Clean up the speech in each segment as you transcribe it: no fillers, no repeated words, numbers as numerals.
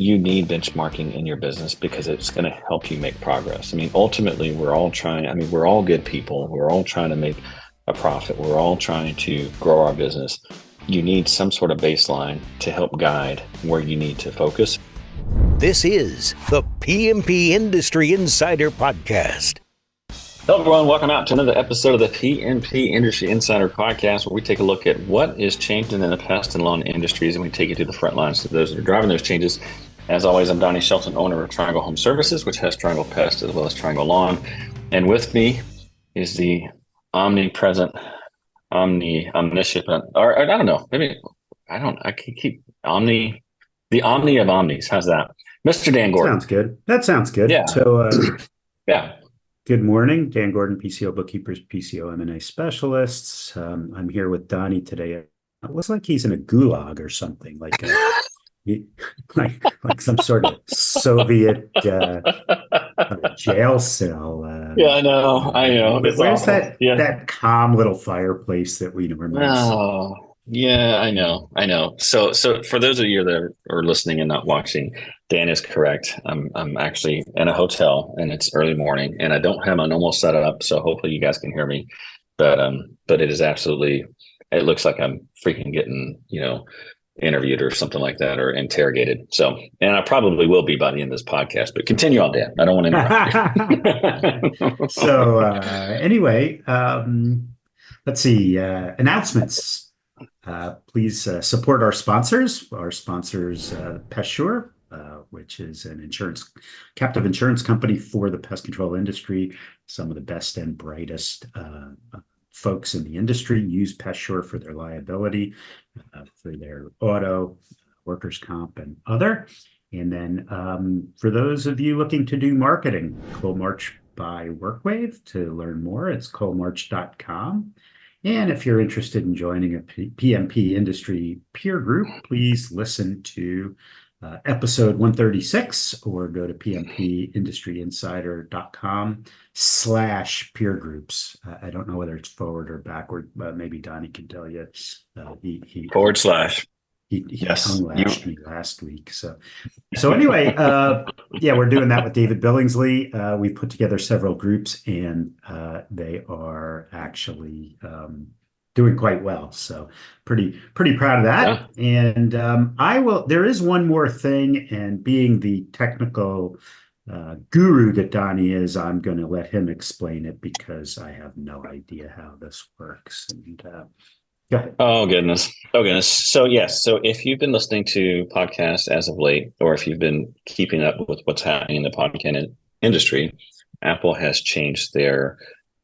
you need benchmarking in your business because it's going to help you make progress. I mean, ultimately, we're all good people. We're all trying to make a profit. We're all trying to grow our business. You need some sort of baseline to help guide where you need to focus. This is the PMP Industry Insider Podcast. Hello, everyone. Welcome out to another episode of the PMP Industry Insider Podcast, where we take a look at what is changing in the pest and lawn industries, and we take you to the front lines to those that are driving those changes. As always, I'm Donnie, Shelton, owner of Triangle Home Services, which has Triangle Pest as well as Triangle Lawn. And with me is the omnipresent, omniscient, or I don't know, I can keep the omni of omnis. How's that? Mr. Dan Gordon. Sounds good. That sounds good. Yeah. So, yeah. Good morning, Dan Gordon, PCO Bookkeepers, PCO M&A Specialists. I'm here with Donnie today. It looks like he's in a gulag or something, like some sort of Soviet jail cell. Yeah, I know. Where's that calm little fireplace that we normally see? Oh, yeah, I know. So for those of you that are listening and not watching, Dan is correct. I'm actually in a hotel and it's early morning and I don't have my normal setup, so hopefully you guys can hear me. But it is absolutely, it looks like I'm freaking getting, interviewed or something like that, or interrogated. So, and I probably will be by the end of this podcast, but continue on, Dan. I don't want to interrupt you. So anyway, let's see, announcements. Please support our sponsors. Our sponsors, Pest, which is an captive insurance company for the pest control industry. Some of the best and brightest folks in the industry use Pest for their liability, for their auto, workers' comp, and other. And then for those of you looking to do marketing, Coal March by WorkWave. To learn more, it's coalmarch.com. And if you're interested in joining a PMP industry peer group, please listen to episode 136 or go to pmpindustryinsider.com/peer groups. I don't know whether it's forward or backward, but maybe Donnie can tell you. He yes, unlatched me last week. So anyway, we're doing that with David Billingsley. We've put together several groups and they are actually doing quite well. So pretty proud of that. Yeah. And there is one more thing, and being the technical guru that Donnie is, I'm going to let him explain it because I have no idea how this works. And go ahead. Oh goodness. So yes. So if you've been listening to podcasts as of late, or if you've been keeping up with what's happening in the podcast industry, Apple has changed their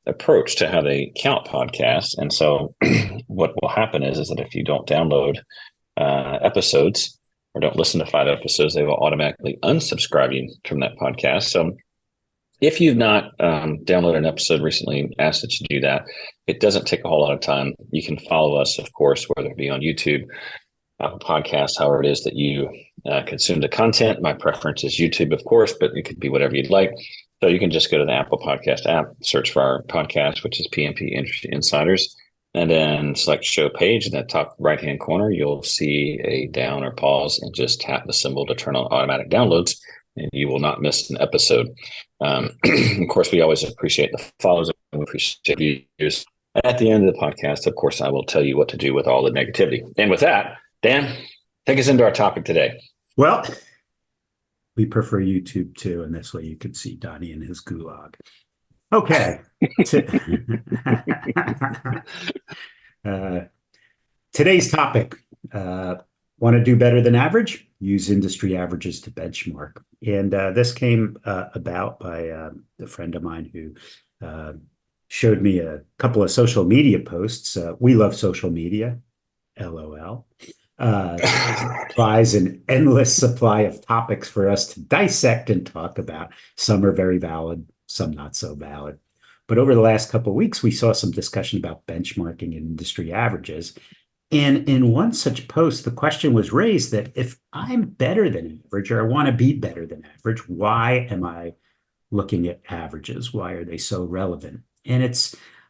approach to how they count podcasts. And so what will happen is that if you don't download episodes or don't listen to 5 episodes, they will automatically unsubscribe you from that podcast. So if you've not downloaded an episode recently, ask that you do that. It doesn't take a whole lot of time. You can follow us, of course, whether it be on YouTube, Apple Podcasts, however it is that you consume the content. My preference is YouTube, of course, but it could be whatever you'd like. So you can just go to the Apple Podcast app, search for our podcast, which is PMP Industry Insiders, and then select show page. In the top right-hand corner, you'll see a down or pause, and just tap the symbol to turn on automatic downloads, and you will not miss an episode. Of course, we always appreciate the follows and we appreciate views. At the end of the podcast, of course, I will tell you what to do with all the negativity. And with that, Dan, take us into our topic today. Well, we prefer YouTube too, and this way you can see Donnie in his gulag. Okay. Today's topic, want to do better than average? Use industry averages to benchmark. And this came about by a friend of mine who showed me a couple of social media posts. We love social media, LOL. Supplies an endless supply of topics for us to dissect and talk about. Some are very valid, some not so valid. But over the last couple of weeks, we saw some discussion about benchmarking and industry averages. And in one such post, the question was raised that if I'm better than average, or I want to be better than average, why am I looking at averages? Why are they so relevant? And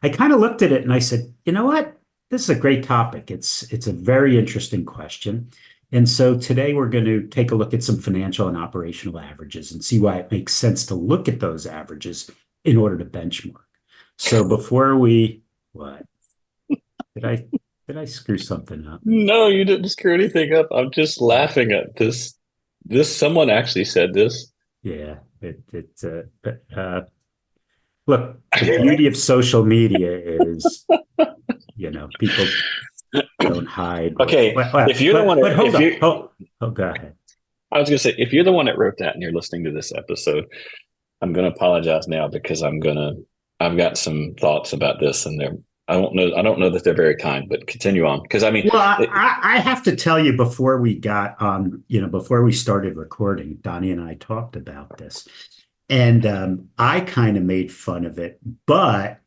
I kind of looked at it and I said, you know what? This is a great topic. It's a very interesting question. And so today we're going to take a look at some financial and operational averages and see why it makes sense to look at those averages in order to benchmark. So before we, what? Did I screw something up? No, you didn't screw anything up. I'm just laughing at this. Someone actually said this. Yeah, but look, the beauty of social media is, people don't hide. Okay, if you're the one, but hold if on. you, Go ahead. I was going to say, if you're the one that wrote that and you're listening to this episode, I'm going to apologize now because I've got some thoughts about this, and I don't know that they're very kind, but continue on because Well, I have to tell you before we got on, before we started recording, Donnie and I talked about this, and I kind of made fun of it, but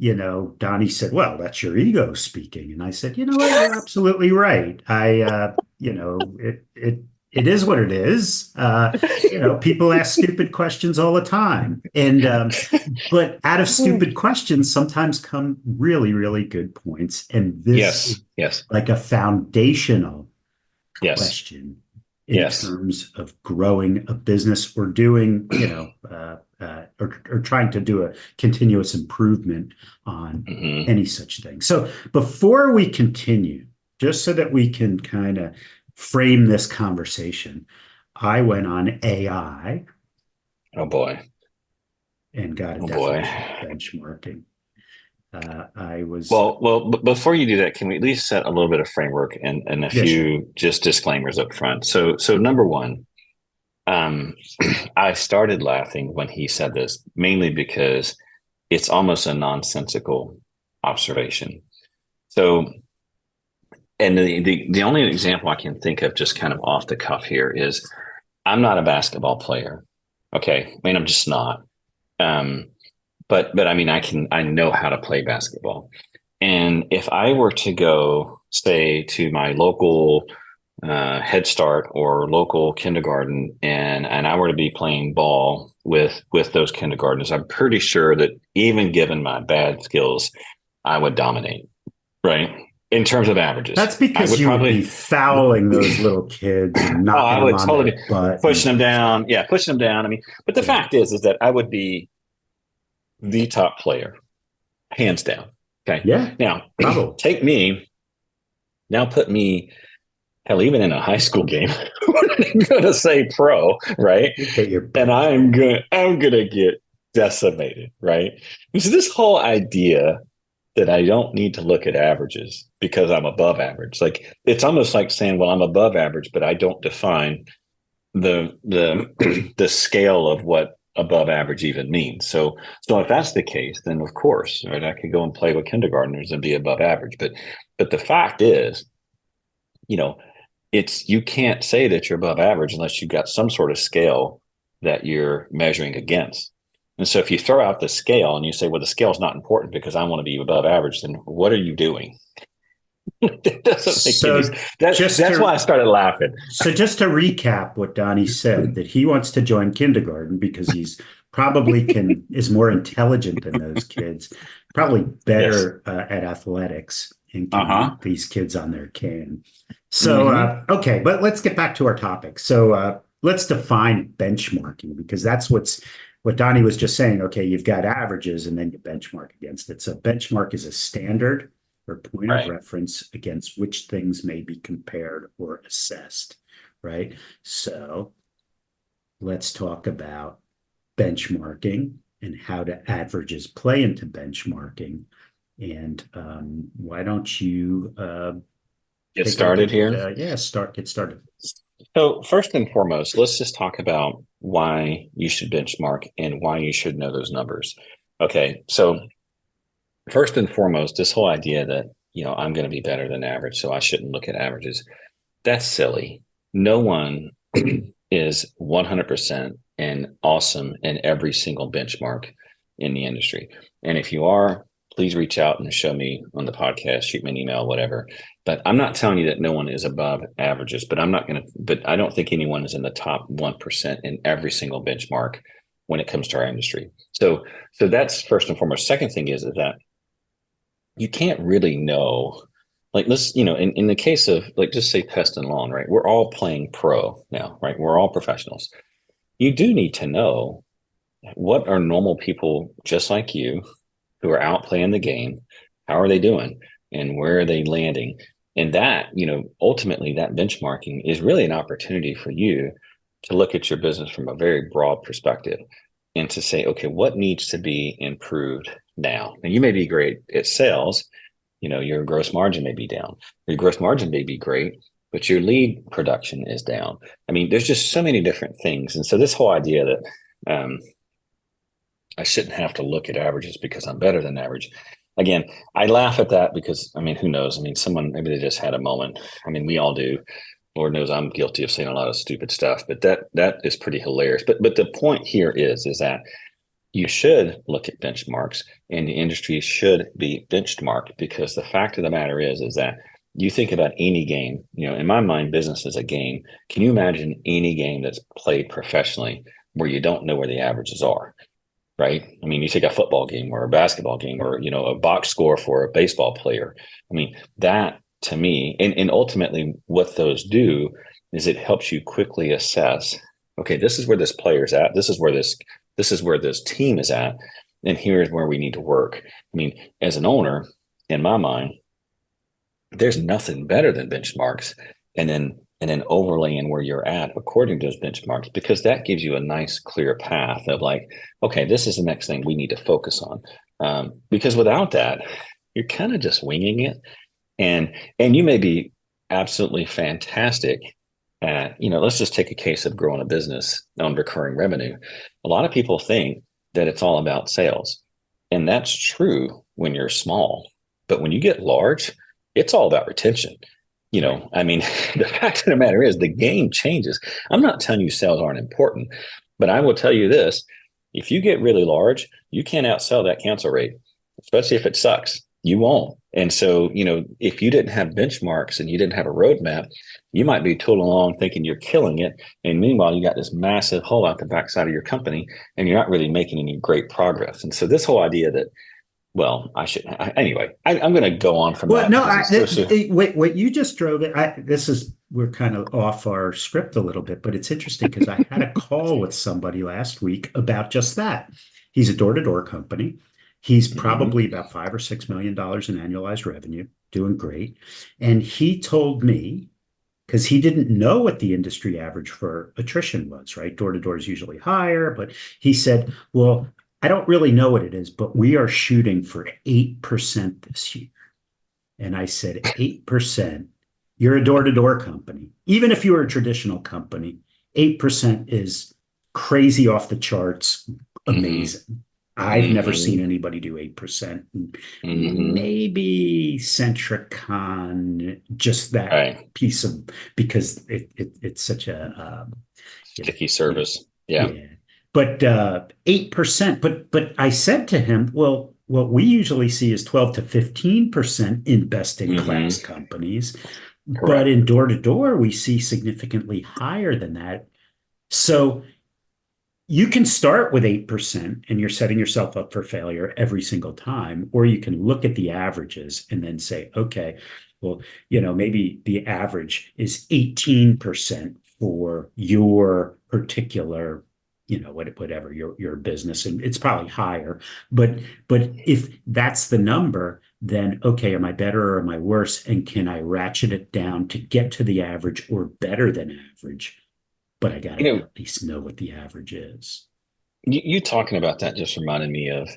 Donnie said, "Well, that's your ego speaking," and I said, "You know what? You're absolutely right. It is what it is. People ask stupid questions all the time, and but out of stupid questions sometimes come really, really good points. And this is yes, like a foundational yes, question in terms of growing a business or doing, or trying to do a continuous improvement on any such thing. So before we continue, just so that we can kind of frame this conversation, I went on AI. Oh boy. And got a definition of benchmarking. I was well. Before you do that, can we at least set a little bit of framework and a few just disclaimers up front? So number one, I started laughing when he said this, mainly because it's almost a nonsensical observation. So, and the only example I can think of, just kind of off the cuff here, is I'm not a basketball player. Okay, I mean, I'm just not. But I mean, I know how to play basketball. And if I were to go, say, to my local Head Start or local kindergarten, and I were to be playing ball with those kindergartners, I'm pretty sure that even given my bad skills, I would dominate, right? In terms of averages. That's because you would be fouling those little kids and knocking them on their butt. Pushing them down. Yeah, pushing them down. I mean, but the fact is that I would be the top player, hands down. Okay. Yeah. Now, take me, now put me, hell, even in a high school game, I'm going to say pro, right? And I'm going to get decimated, right? So this whole idea that I don't need to look at averages because I'm above average, like it's almost like saying, well, I'm above average, but I don't define the scale of what above average even means. So if that's the case, then of course, right, I could go and play with kindergartners and be above average. But the fact is, you can't say that you're above average unless you've got some sort of scale that you're measuring against. And so if you throw out the scale and you say, well, the scale is not important because I want to be above average, then what are you doing? That doesn't make any sense. That's why I started laughing. So just to recap what Donnie said, that he wants to join kindergarten because he's probably is more intelligent than those kids, probably better at athletics, and can beat these kids on their cane. So, okay, but let's get back to our topic. So let's define benchmarking, because that's what Donnie was just saying. Okay, you've got averages and then you benchmark against it. So benchmark is a standard or point of reference against which things may be compared or assessed, right? So let's talk about benchmarking and how do averages play into benchmarking. And why don't you get started here? Get started. So first and foremost, let's just talk about why you should benchmark and why you should know those numbers. Okay, so first and foremost, this whole idea that, I'm going to be better than average, so I shouldn't look at averages, that's silly. No one is 100% and awesome in every single benchmark in the industry. And if you are, please reach out and show me on the podcast, shoot me an email, whatever. But I'm not telling you that no one is above averages, but I don't think anyone is in the top 1% in every single benchmark when it comes to our industry. So that's first and foremost. Second thing is that you can't really know like let's, in the case of like, just say pest and lawn, right? We're all playing pro now, right? We're all professionals. You do need to know what are normal people just like you who are out playing the game. How are they doing? And where are they landing? And that, ultimately that benchmarking is really an opportunity for you to look at your business from a very broad perspective and to say, okay, what needs to be improved now? And you may be great at sales, your gross margin may be down. Your gross margin may be great, but your lead production is down. I mean, there's just so many different things. And so this whole idea that I shouldn't have to look at averages because I'm better than average. Again, I laugh at that because, I mean, who knows? I mean, someone, maybe they just had a moment. I mean, we all do. Lord knows I'm guilty of saying a lot of stupid stuff, but that is pretty hilarious. But the point here is that you should look at benchmarks, and the industry should be benchmarked, because the fact of the matter is that you think about any game, in my mind, business is a game. Can you imagine any game that's played professionally where you don't know where the averages are? Right? I mean, you take a football game or a basketball game or, a box score for a baseball player. I mean, that to me, and ultimately what those do is it helps you quickly assess, okay, this is where this player's at. This is where this team is at. And here's where we need to work. I mean, as an owner, in my mind, there's nothing better than benchmarks. And then overlaying where you're at according to those benchmarks, because that gives you a nice clear path of like, okay, this is the next thing we need to focus on. Because without that, you're kind of just winging it. And you may be absolutely fantastic at, let's just take a case of growing a business on recurring revenue. A lot of people think that it's all about sales. And that's true when you're small. But when you get large, it's all about retention. I mean, the fact of the matter is the game changes. I'm not telling you sales aren't important, but I will tell you this. If you get really large, you can't outsell that cancel rate, especially if it sucks. You won't. And so, if you didn't have benchmarks and you didn't have a roadmap, you might be tooling along thinking you're killing it. And meanwhile, you got this massive hole out the backside of your company and you're not really making any great progress. And so this whole idea that, well, I shouldn't. Anyway, I'm going to go on from that. No, what you just drove it. We're kind of off our script a little bit, but it's interesting because I had a call with somebody last week about just that. He's a door-to-door company. He's probably about $5 or $6 million in annualized revenue, doing great. And he told me, because he didn't know what the industry average for attrition was, right? Door-to-door is usually higher, but he said, well, I don't really know what it is, but we are shooting for 8% this year. And I said, 8%, you're a door-to-door company. Even if you were a traditional company, 8% is crazy off the charts, amazing. I've never seen anybody do 8%. Maybe Centricon, just that piece of, because it's such a sticky service. Yeah. But 8%. But I said to him, well, what we usually see is 12 to 15% in best-in-class companies. Correct. But in door-to-door, we see significantly higher than that. So you can start with 8% and you're setting yourself up for failure every single time, or you can look at the averages and then say, okay, well, maybe the average is 18% for your particular, whatever your business, and it's probably higher. But if that's the number, then okay, am I better or am I worse? And can I ratchet it down to get to the average or better than average? But I got to at least know what the average is. You talking about that just reminded me of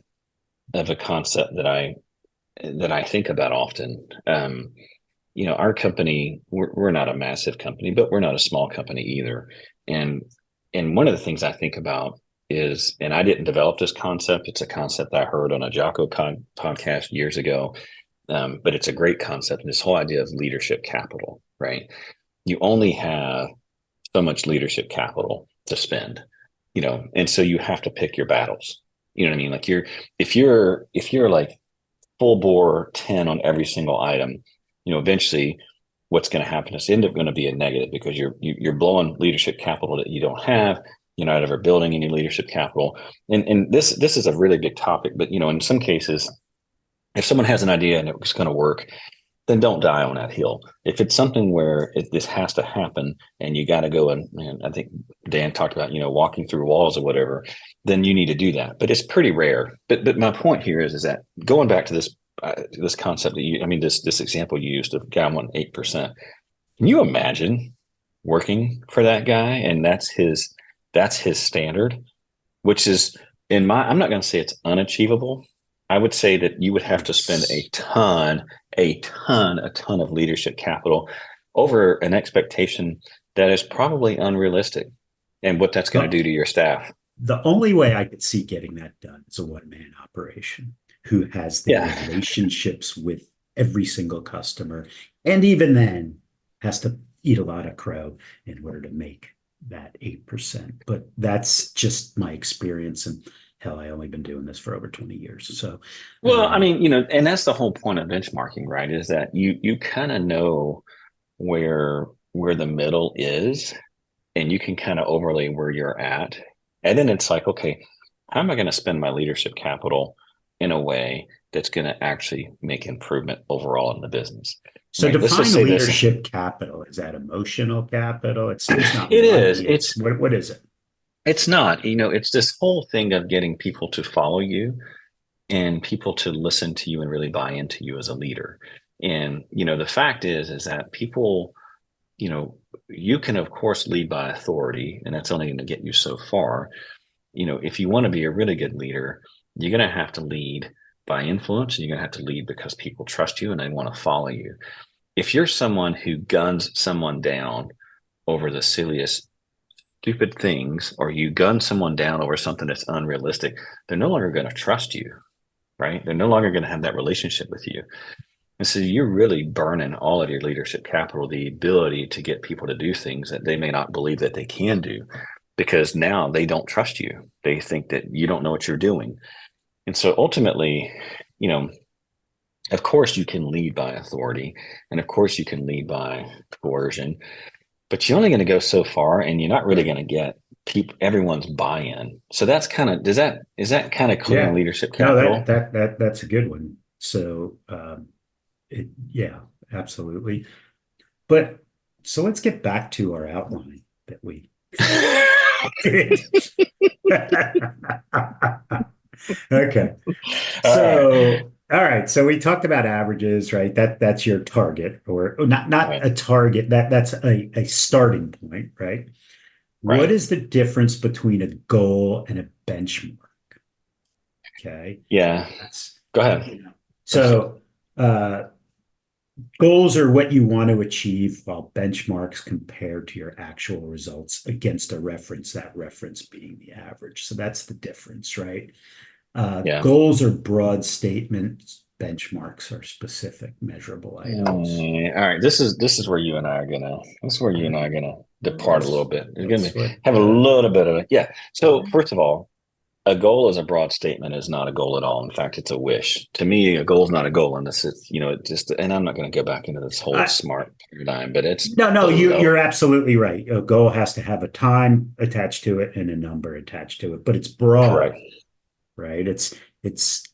a concept that I think about often. Our company, we're not a massive company, but we're not a small company either. And one of the things I think about is, and I didn't develop this concept, it's a concept I heard on a Jocko podcast years ago, but it's a great concept. And this whole idea of leadership capital, right? You only have so much leadership capital to spend, and so you have to pick your battles. You know what I mean? Like if you're like full bore 10 on every single item, eventually what's going to happen is end up going to be a negative, because you're blowing leadership capital that you don't have. You're not ever building any leadership capital. And this is a really big topic, but in some cases, if someone has an idea and it's going to work, then don't die on that hill. If it's something where this has to happen and you got to go and I think Dan talked about, walking through walls or whatever, then you need to do that. But it's pretty rare. But my point here is that going back to this concept that this example you used of guy won 8%. Can you imagine working for that guy and that's his standard, which is I'm not going to say it's unachievable. I would say that you would have to spend a ton of leadership capital over an expectation that is probably unrealistic and what that's going to do to your staff. The only way I could see getting that done is a one-man operation who has the relationships with every single customer. And even then has to eat a lot of crow in order to make that 8%. But that's just my experience. And hell, I only been doing this for over 20 years. So, and that's the whole point of benchmarking, right? Is that you kind of know where the middle is, and you can kind of overlay where you're at. And then it's like, okay, how am I going to spend my leadership capital in a way that's going to actually make improvement overall in the business? So right, define leadership capital. Is that emotional capital? It's not. It is. It's what is it? It's not. It's this whole thing of getting people to follow you and people to listen to you and really buy into you as a leader. And the fact is that people, you can of course lead by authority, and that's only going to get you so far. If you want to be a really good leader, you're going to have to lead by influence, and you're going to have to lead because people trust you and they want to follow you. If you're someone who guns someone down over the silliest, stupid things, or you gun someone down over something that's unrealistic, they're no longer going to trust you, right? They're no longer going to have that relationship with you. And so you're really burning all of your leadership capital, the ability to get people to do things that they may not believe that they can do, because now they don't trust you. They think that you don't know what you're doing. And so ultimately, of course you can lead by authority, and of course you can lead by coercion, but you're only going to go so far, and you're not really going to get everyone's buy-in. So that's kind of, is that kind of clear leadership capital? No, that's a good one. So, absolutely. But so let's get back to our outline that we did. Okay. So, all right. So we talked about averages, right? That's your target, or not right. A target. That's a starting point, right? What is the difference between a goal and a benchmark? Okay. Yeah. Go ahead. So, goals are what you want to achieve, while benchmarks compare to your actual results against a reference, that reference being the average. So that's the difference, right? Goals are broad statements. Benchmarks are specific, measurable items. All right, this is where you and I are gonna depart a little bit. We're gonna have a little bit of it. Yeah. So first of all, a goal as a broad statement is not a goal at all. In fact, it's a wish. To me, a goal is not a goal unless it's, and I'm not going to go back into this whole SMART paradigm, but it's you're absolutely right. A goal has to have a time attached to it and a number attached to it, but it's broad. Correct. Right? It's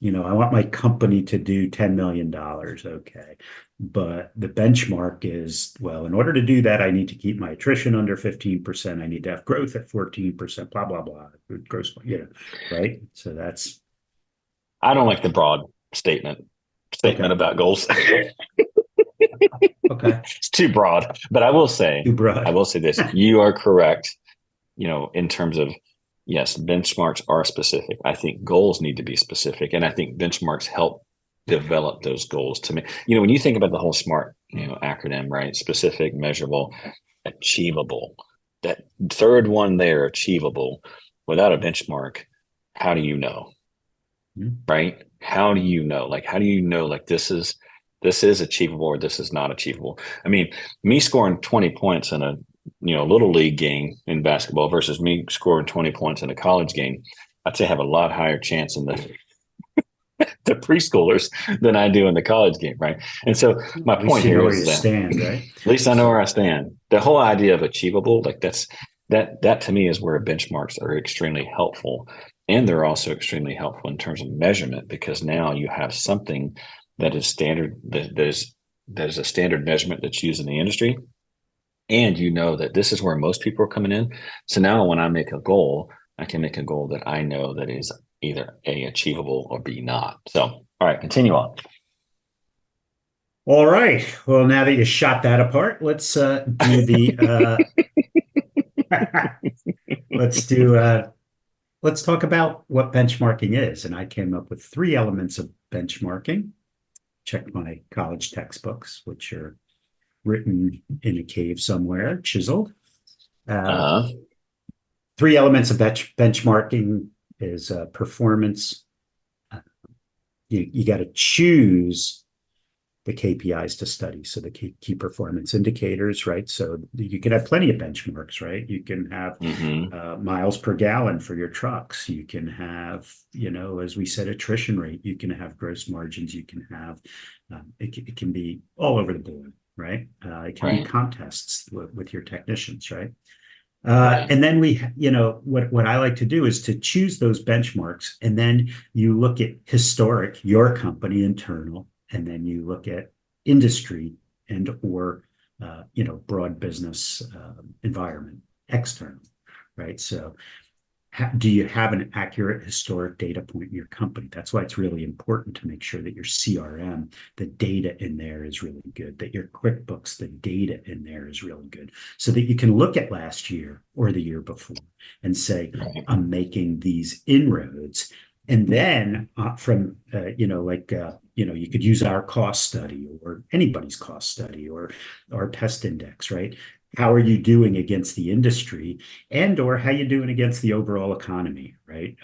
I want my company to do $10 million. Okay. But the benchmark is, well, in order to do that, I need to keep my attrition under 15%. I need to have growth at 14%, blah, blah, blah. Gross, right? So that's. I don't like the broad statement about goals. Okay. It's too broad, but I will say this. You are correct, in terms of, yes, benchmarks are specific. I think goals need to be specific, and I think benchmarks help develop those goals. To me, when you think about the whole SMART, acronym, right? Specific, measurable, achievable. That third one there, achievable. Without a benchmark, how do you know? Right? How do you know? How do you know? This is achievable or this is not achievable? I mean, me scoring 20 points in a little league game in basketball versus me scoring 20 points in a college game, I'd say I have a lot higher chance in the preschoolers than I do in the college game, right? And so my point here is right? At least I know where I stand. The whole idea of achievable, that to me is where benchmarks are extremely helpful, and they're also extremely helpful in terms of measurement, because now you have something that is standard, that is that is a standard measurement that's used in the industry, and you know that this is where most people are coming in. So now when I make a goal, I can make a goal that I know that is either A, achievable, or B, not. So, all right, continue on. All right. Well, now that you shot that apart, let's do the let's do let's talk about what benchmarking is. And I came up with three elements of benchmarking. Checked my college textbooks, which are written in a cave somewhere, chiseled. Three elements of benchmarking is performance. You got to choose the KPIs to study. So the key performance indicators, right? So you can have plenty of benchmarks, right? You can have miles per gallon for your trucks. You can have, as we said, attrition rate. You can have gross margins. You can have, it can be all over the board, right? It can be contests with your technicians, right? And then what I like to do is to choose those benchmarks, and then you look at historic, your company internal, and then you look at industry and or broad business environment external, right? So do you have an accurate historic data point in your company? That's why it's really important to make sure that your CRM, the data in there is really good, that your QuickBooks, the data in there is really good, so that you can look at last year or the year before and say, I'm making these inroads. And then you could use our cost study or anybody's cost study or our Pest index, right? How are you doing against the industry, and or how you doing against the overall economy, right?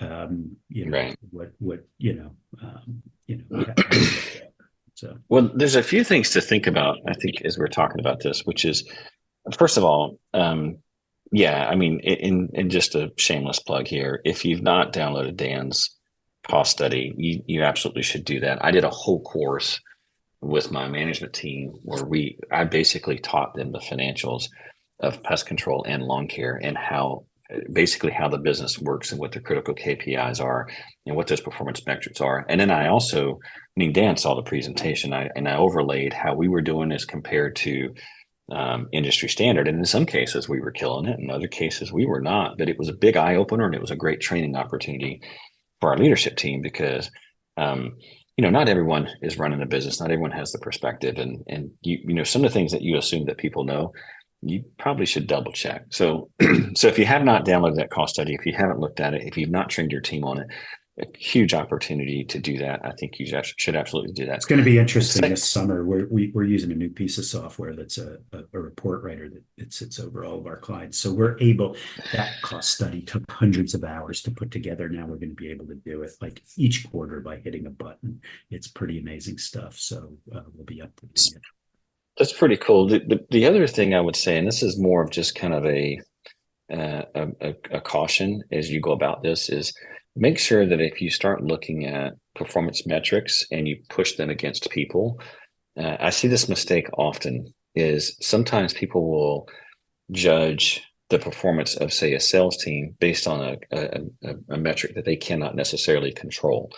So, well, there's a few things to think about, I think, as we're talking about this, which is, first of all, in just a shameless plug here, if you've not downloaded Dan's cost study, you absolutely should do that. I did a whole course with my management team where I basically taught them the financials of pest control and lawn care, and how the business works and what the critical KPIs are and what those performance metrics are. And then Dan saw the presentation, and I overlaid how we were doing as compared to industry standard. And in some cases we were killing it, in other cases we were not, but it was a big eye opener, and it was a great training opportunity for our leadership team, because not everyone is running a business. Not everyone has the perspective, and some of the things that you assume that people know, you probably should double check. So if you have not downloaded that cost study, if you haven't looked at it, if you've not trained your team on it, a huge opportunity to do that. I think you should absolutely do that. It's going to be interesting this summer. We're using a new piece of software that's a report writer that sits over all of our clients. So that cost study took hundreds of hours to put together. Now we're going to be able to do it like each quarter by hitting a button. It's pretty amazing stuff. So we'll be updating it. That's pretty cool. The other thing I would say, and this is more of just kind of a caution as you go about this, is make sure that if you start looking at performance metrics and you push them against people, I see this mistake often, is sometimes people will judge the performance of, say, a sales team based on a metric that they cannot necessarily control.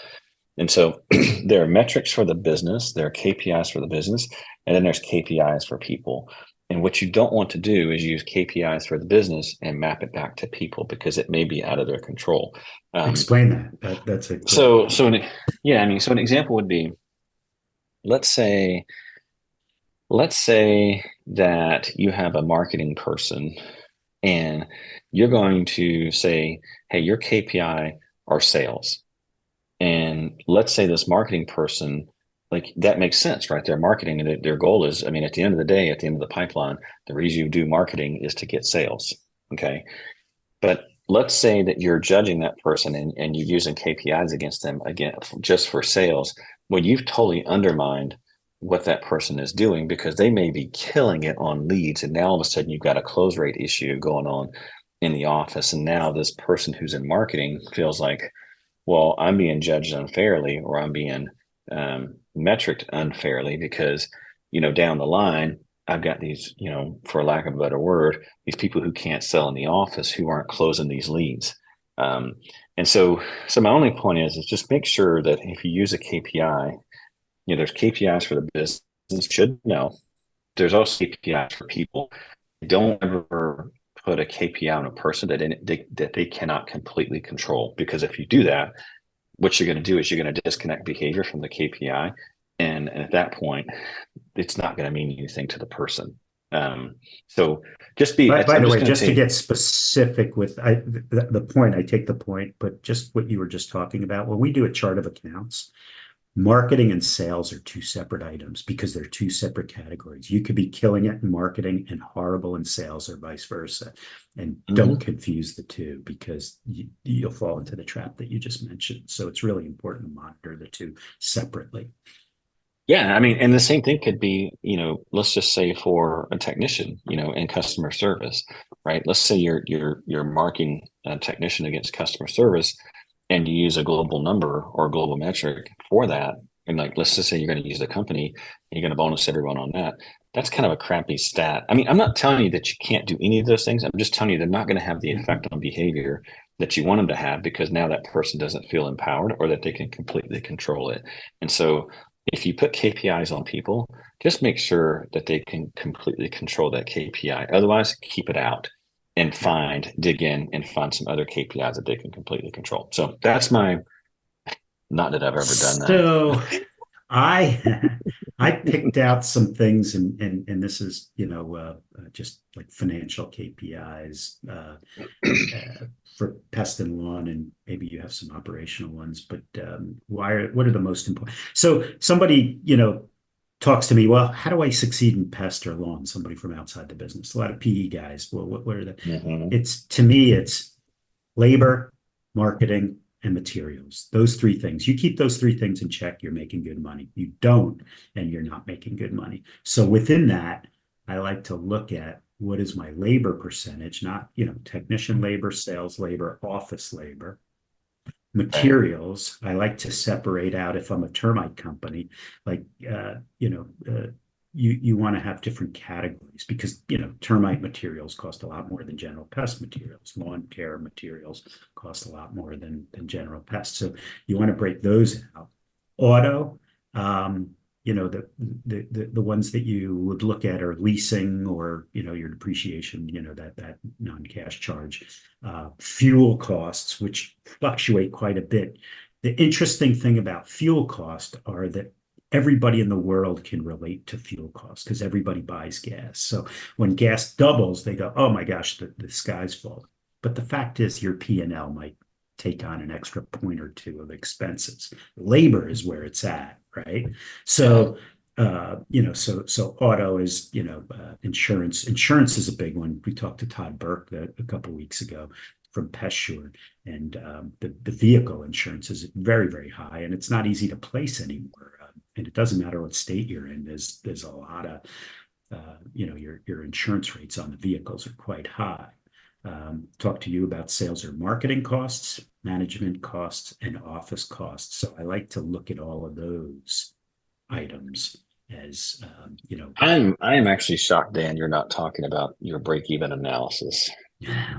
And so there are metrics for the business, there are KPIs for the business, and then there's KPIs for people. And what you don't want to do is use KPIs for the business and map it back to people, because it may be out of their control. Explain that. That's a an example would be, let's say that you have a marketing person, and you're going to say, hey, your KPI are sales. And let's say this marketing person, like, that makes sense, right? They're marketing, and their goal is, at the end of the day, at the end of the pipeline, the reason you do marketing is to get sales. Okay. But let's say that you're judging that person and you're using KPIs against them, again, just for sales. Well, you've totally undermined what that person is doing, because they may be killing it on leads. And now all of a sudden you've got a close rate issue going on in the office. And now this person who's in marketing feels like, well, I'm being judged unfairly, or I'm being metriced unfairly, because, down the line, I've got these, for lack of a better word, these people who can't sell in the office who aren't closing these leads. And so my only point is just make sure that if you use a KPI, there's KPIs for the business, should know. There's also KPIs for people. Don't ever put a KPI on a person that they cannot completely control, because if you do that, what you're going to do is you're going to disconnect behavior from the KPI, and at that point, it's not going to mean anything to the person. So just be. By I'm the just way, going to just to say, get specific with the point, I take the point, but just what you were just talking about, when we do a chart of accounts, marketing and sales are two separate items because they're two separate categories. You could be killing it in marketing and horrible in sales, or vice versa. And don't confuse the two, because you'll fall into the trap that you just mentioned. So it's really important to monitor the two separately. yeah, I mean, and the same thing could be, let's just say for a technician, in customer service, right? Let's say you're marking a technician against customer service, and you use a global number or a global metric for that. And like, let's just say you're going to use the company and you're going to bonus everyone on that. That's kind of a crappy stat. I mean, I'm not telling you that you can't do any of those things. I'm just telling you they're not going to have the effect on behavior that you want them to have, because now that person doesn't feel empowered or that they can completely control it. And so if you put KPIs on people, just make sure that they can completely control that KPI. Otherwise, keep it out and dig in and find some other KPIs that they can completely control. So that's not that I've ever done that. So I picked out some things, and this is just like financial KPIs for pest and lawn, and maybe you have some operational ones, but what are the most important? So somebody talks to me, well, how do I succeed in pest or lawn? Somebody from outside the business, a lot of PE guys. Well, what are the? It's, to me, it's labor, marketing, and materials. Those three things. You keep those three things in check, you're making good money. You don't, and you're not making good money. So within that, I like to look at what is my labor percentage, not, technician labor, sales labor, office labor. Materials, I like to separate out, if I'm a termite company, like, you want to have different categories, because termite materials cost a lot more than general pest materials. Lawn care materials cost a lot more than general pest. So you want to break those out. Auto, the ones that you would look at are leasing, or your depreciation, that non-cash charge. Fuel costs, which fluctuate quite a bit. The interesting thing about fuel cost are that everybody in the world can relate to fuel costs, because everybody buys gas. So when gas doubles, they go, oh my gosh, the sky's falling. But the fact is, your P&L might take on an extra point or two of expenses. Labor is where it's at, right? So so auto is, insurance. Insurance is a big one. We talked to Todd Burke a couple of weeks ago from Pest, and the vehicle insurance is very, very high, and it's not easy to place anymore. And it doesn't matter what state you're in. There's a lot of your insurance rates on the vehicles are quite high. Talk to you about sales or marketing costs, management costs, and office costs. So I like to look at all of those items as I am actually shocked, Dan, you're not talking about your break-even analysis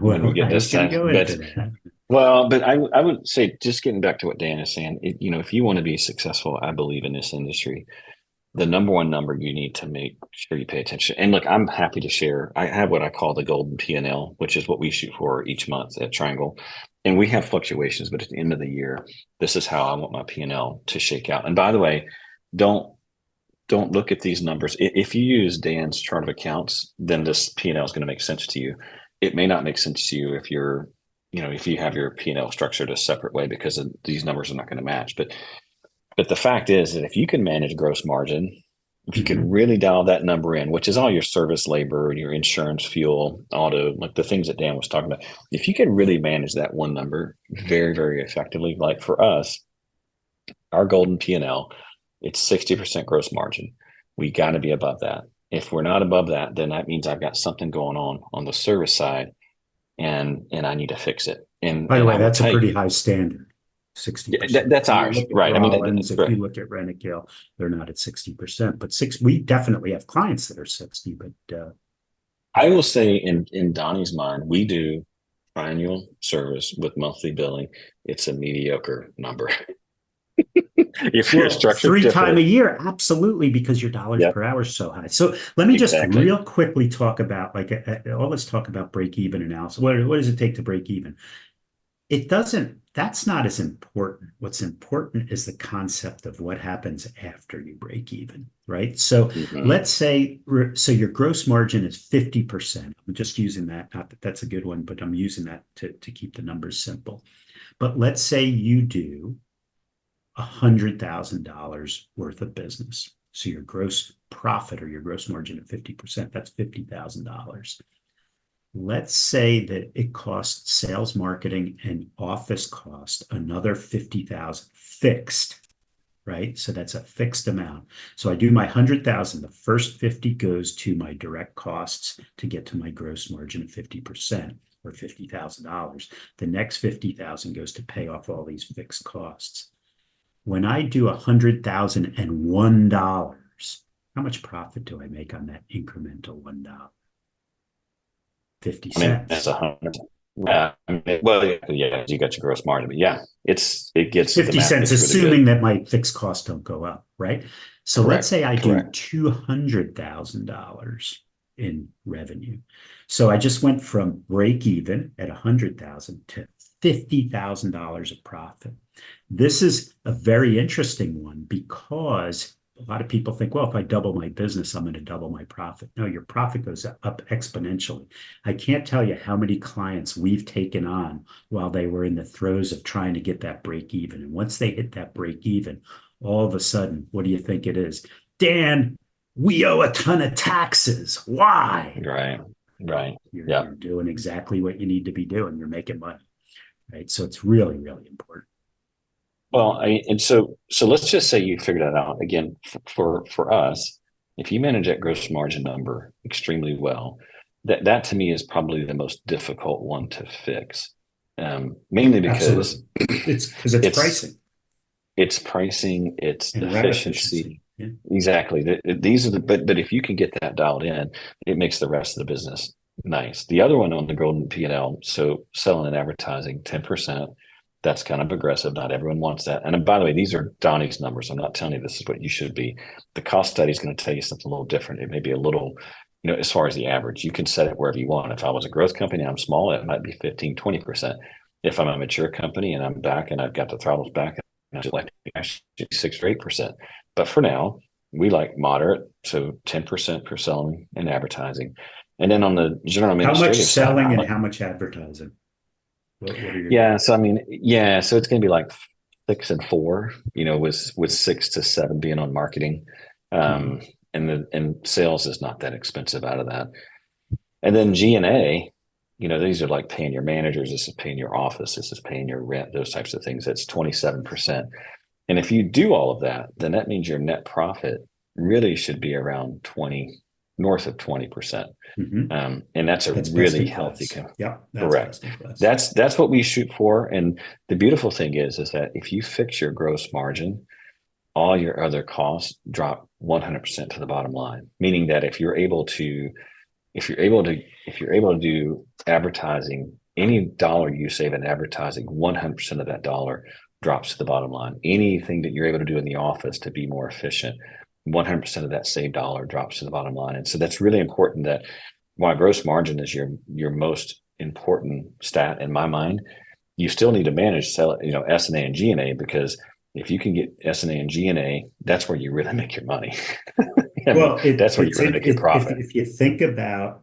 when we get I was this going time. to go into that. Well, but I would say, just getting back to what Dan is saying, if you want to be successful, I believe, in this industry, the number one number you need to make sure you pay attention. And look, I'm happy to share. I have what I call the golden P&L, which is what we shoot for each month at Triangle. And we have fluctuations, but at the end of the year, this is how I want my P&L to shake out. And by the way, don't look at these numbers. If you use Dan's chart of accounts, then this P&L is going to make sense to you. It may not make sense to you if if you have your P&L structured a separate way, because these numbers are not going to match. But the fact is that if you can manage gross margin, if you can really dial that number in, which is all your service labor and your insurance, fuel, auto, like the things that Dan was talking about, if you can really manage that one number very, very effectively, like for us, our golden P&L, it's 60% gross margin. We got to be above that. If we're not above that, then that means I've got something going on the service side, and I need to fix it. And by the way, that's a pretty high standard. 60%. That's ours, right? Rollins, if you look at Rentokil, they're not at 60%, but we definitely have clients that are 60. But I will say, in Donnie's mind, we do triennial service with monthly billing. It's a mediocre number. If you're Well, structured three time a different. year, absolutely, because your dollars Yep, per hour is so high. So let me just exactly. real quickly talk about let's talk about break even analysis. What does it take to break even? It doesn't, that's not as important. What's important is the concept of what happens after you break even, right? So Hmm. let's say, so your gross margin is 50%. I'm just using that, not that that's a good one, but I'm using that to keep the numbers simple. But let's say you do $100,000 worth of business. So your gross profit or your gross margin of 50%, that's $50,000. Let's say that it costs sales, marketing, and office cost another 50,000 fixed, right? So that's a fixed amount. So I do my 100,000. The first 50 goes to my direct costs to get to my gross margin of 50% or $50,000. The next 50,000 goes to pay off all these fixed costs. When I do $100,001, how much profit do I make on that incremental $1? 50 I mean, that's cents. 100. Well, yeah, you got your gross margin, but yeah, it gets, the 50 math cents, gets really good. assuming that my fixed costs don't go up, right? So let's Correct. say I do Correct. $200,000 in revenue. So I just went from break even at 100,000 to $50,000 of profit. This is a very interesting one because a lot of people think, well, if I double my business, I'm going to double my profit. No, your profit goes up exponentially. I can't tell you how many clients we've taken on while they were in the throes of trying to get that break even. And once they hit that break even, all of a sudden, what do you think it is? Dan, we owe a ton of taxes. Why? Right. Right. You're Yeah. doing exactly what you need to be doing. You're making money, right? So it's really, really important. Well, and so let's just say you figured that out again for us. If you manage that gross margin number extremely well, that to me is probably the most difficult one to fix, mainly Absolutely. because It's because it's it's pricing it's pricing, it's and rep efficiency. efficiency. Yeah. Exactly. These are but if you can get that dialed in, it makes the rest of the business nice. The other one on the golden P&L, so selling and advertising, 10%. That's kind of aggressive. Not everyone wants that. And by the way, these are Donnie's numbers. I'm not telling you this is what you should be. The cost study is going to tell you something a little different. It may be a little, as far as the average, you can set it wherever you want. If I was a growth company, I'm small, it might be 15, 20%. If I'm a mature company and I'm back and I've got the throttles back, I'd like actually 6 or 8%. But for now, we like moderate, so 10% for selling and advertising. And then on the general How much administrative side, selling and how much advertising? What are your yeah. So I mean, yeah. So it's going to be like 6 and 4. With 6 to 7 being on marketing, Mhm. um, and sales is not that expensive out of that. And then G&A, these are like paying your managers. This is paying your office. This is paying your rent. Those types of things. That's 27%. And if you do all of that, then that means your net profit really should be around 20, north of 20%. Mhm. And that's a That's best really in healthy. class. Yep, that's Correct. best in class. That's what we shoot for. And the beautiful thing is that if you fix your gross margin, all your other costs drop 100% to the bottom line. Meaning that if you're able to do advertising, any dollar you save in advertising, 100% of that dollar drops to the bottom line. Anything that you're able to do in the office to be more efficient, 100% of that saved dollar drops to the bottom line. And so that's really important, that while gross margin is your most important stat in my mind, you still need to manage S&A and G&A, because if you can get S&A and G&A, that's where you really make your money. I mean, Well, that's where you really make your profit. if you think about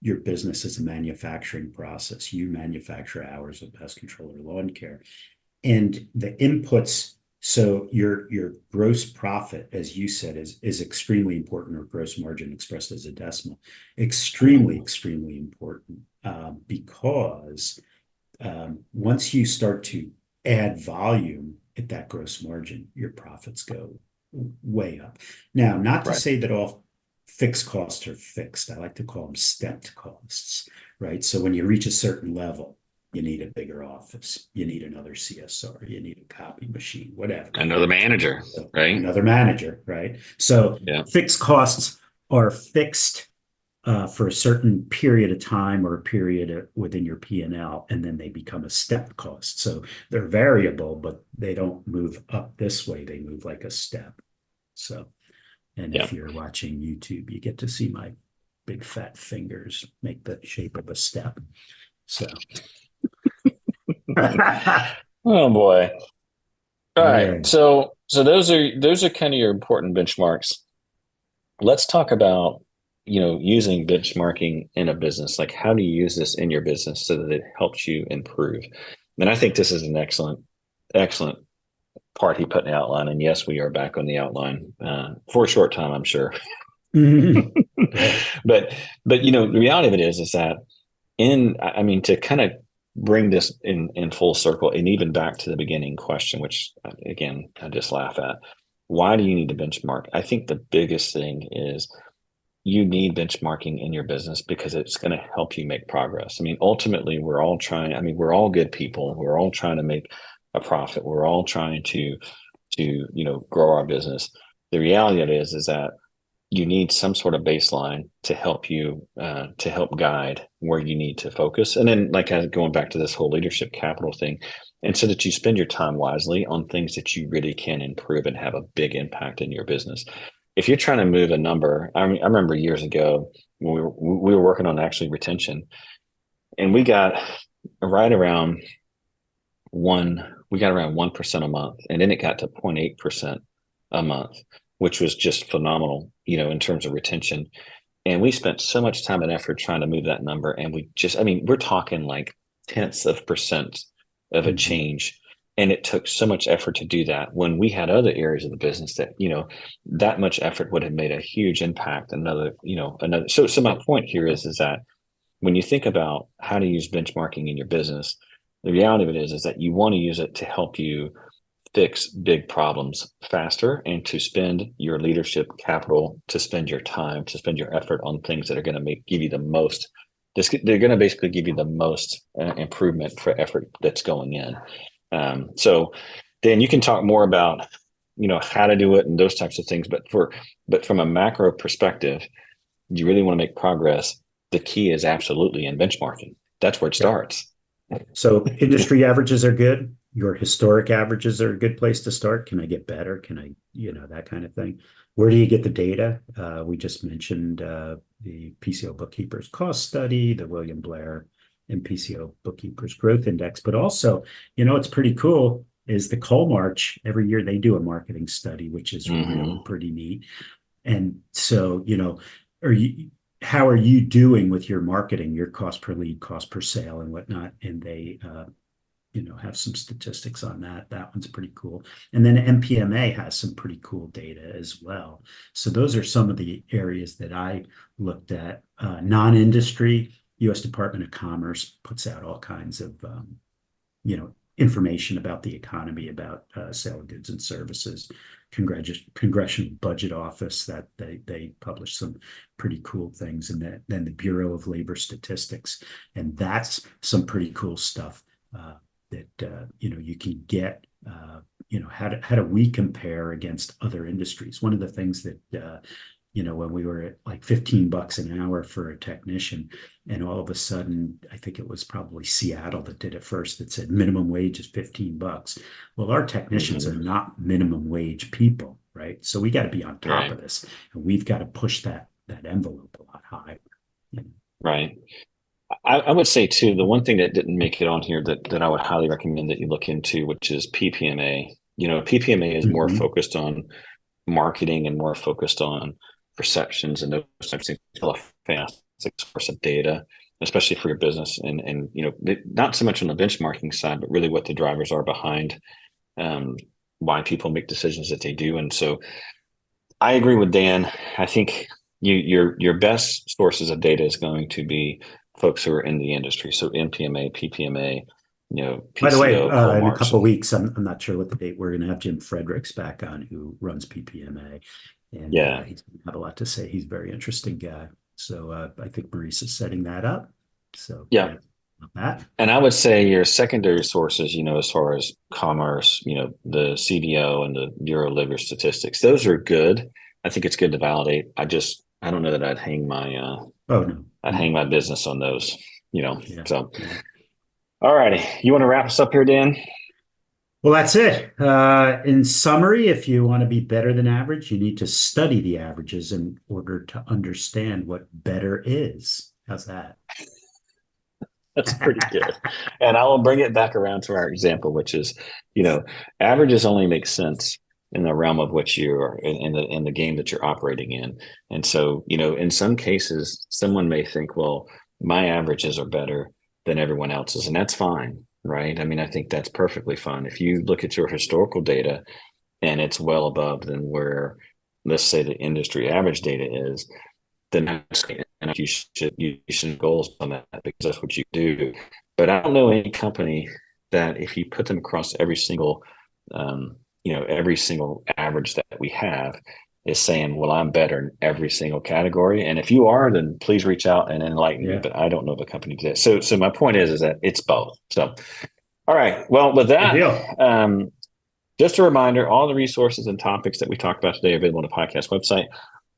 your business as a manufacturing process, you manufacture hours of pest control or lawn care, and the inputs. So your gross profit, as you said, is extremely important, or gross margin expressed as a decimal, extremely extremely important, because once you start to add volume at that gross margin, your profits go way up. Now, not to Right. say that all fixed costs are fixed. I like to call them stepped costs, right? So when you reach a certain level, you need a bigger office, you need another CSR, you need a copy machine, whatever. Another manager, So right? another manager, right? So Yeah. fixed costs are fixed for a certain period of time or a period within your P&L, and then they become a step cost. So they're variable, but they don't move up this way. They move like a step. So, and Yeah. if you're watching YouTube, you get to see my big fat fingers make the shape of a step. So, Oh boy. All right. yeah. So those are kind of your important benchmarks. Let's talk about, using benchmarking in a business. Like, how do you use this in your business so that it helps you improve? And I think this is an excellent part he put in the outline. And yes, we are back on the outline for a short time, I'm sure. but the reality of it is that to kind of bring this in full circle and even back to the beginning question, which again, I just laugh at. Why do you need to benchmark? I think the biggest thing is you need benchmarking in your business because it's going to help you make progress. I mean, ultimately, we're all good people. We're all trying to make a profit. We're all trying to grow our business. The reality of it is that you need some sort of baseline to help you to help guide where you need to focus. And then going back to this whole leadership capital thing, and so that you spend your time wisely on things that you really can improve and have a big impact in your business. If you're trying to move a number, I remember years ago when we were working on actually retention, and we got around 1% a month, and then it got to 0.8% a month, which was just phenomenal, in terms of retention. And we spent so much time and effort trying to move that number. And we're talking like tenths of percent of a change. And it took so much effort to do that when we had other areas of the business that, that much effort would have made a huge impact. So my point here is that when you think about how to use benchmarking in your business, the reality of it is that you want to use it to help you fix big problems faster and to spend your leadership capital, to spend your time, to spend your effort on things that are going to give you the most. They're going to basically give you the most improvement for effort that's going in. So Dan, you can talk more about, how to do it and those types of things. But from a macro perspective, you really want to make progress. The key is absolutely in benchmarking. That's where it starts. So industry averages are good. Your historic averages are a good place to start. Can I get better? Can I, that kind of thing. Where do you get the data? We just mentioned the PCO Bookkeepers cost study, the William Blair and PCO Bookkeepers growth index. But also, it's pretty cool is the Colmarch. Every year they do a marketing study, which is really pretty neat. And so, how are you doing with your marketing, your cost per lead, cost per sale, and whatnot? And they, have some statistics on that. That one's pretty cool. And then MPMA has some pretty cool data as well. So those are some of the areas that I looked at. Non-industry, U.S. Department of Commerce puts out all kinds of, information about the economy, about sale of goods and services. Congressional Budget Office, that they publish some pretty cool things, and then the Bureau of Labor Statistics, and that's some pretty cool stuff that you can get. How do we compare against other industries? One of the things that when we were at like $15 an hour for a technician, and all of a sudden, I think it was probably Seattle that did it first, that said minimum wage is $15. Well, our technicians are not minimum wage people, right? So we got to be on top of this, and we've got to push that envelope a lot higher. Right. I would say too, the one thing that didn't make it on here that I would highly recommend that you look into, which is PPMA. PPMA is more focused on marketing and more focused on perceptions and those types of things. A fantastic source of data, especially for your business, and not so much on the benchmarking side, but really what the drivers are behind why people make decisions that they do. And so I agree with Dan. I think your best sources of data is going to be folks who are in the industry. So MPMA, PPMA, PCO, By the way, Colmarch. in a couple of weeks, I'm not sure what the date, we're going to have Jim Fredericks back on, who runs PPMA. And he's going to have a lot to say. He's a very interesting guy. So I think Maurice is setting that up. So that. And I would say your secondary sources, as far as commerce, the CDO and the Bureau of Labor Statistics, those are good. I think it's good to validate. I don't know that I'd hang my Oh, no. I'd hang my business on those, Yeah. So, all righty. You want to wrap us up here, Dan? Well, that's it. In summary, if you want to be better than average, you need to study the averages in order to understand what better is. How's that? That's pretty good. And I will bring it back around to our example, which is, averages only make sense in the realm of which you're in the game that you're operating in. And so, in some cases, someone may think, well, my averages are better than everyone else's, and that's fine, right? I mean, I think that's perfectly fine. If you look at your historical data and it's well above than where, let's say, the industry average data is, then you should goals on that because that's what you do. But I don't know any company that if you put them across every single average that we have is saying, well, I'm better in every single category. And if you are, then please reach out and enlighten me. But I don't know of a company that. So my point is that it's both. So, all right. Well, with that, just a reminder, all the resources and topics that we talked about today are available on the podcast website,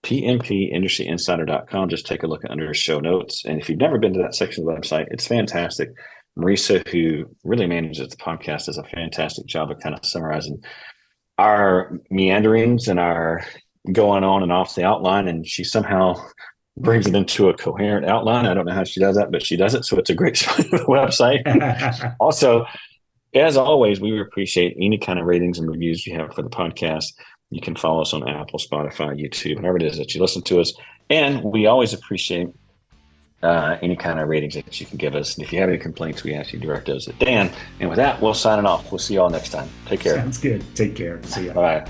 pmpindustryinsider.com. Just take a look under show notes. And if you've never been to that section of the website, it's fantastic. Marisa, who really manages the podcast, does a fantastic job of kind of summarizing our meanderings and our going on and off the outline. And she somehow brings it into a coherent outline. I don't know how she does that, but she does it. So it's a great website. Also, as always, we appreciate any kind of ratings and reviews you have for the podcast. You can follow us on Apple, Spotify, YouTube, whatever it is that you listen to us. And we always appreciate any kind of ratings that you can give us. And if you have any complaints, we ask you to direct those to Dan. And with that, we'll sign it off. We'll see you all next time. Take care. Sounds good. Take care. See ya. Bye.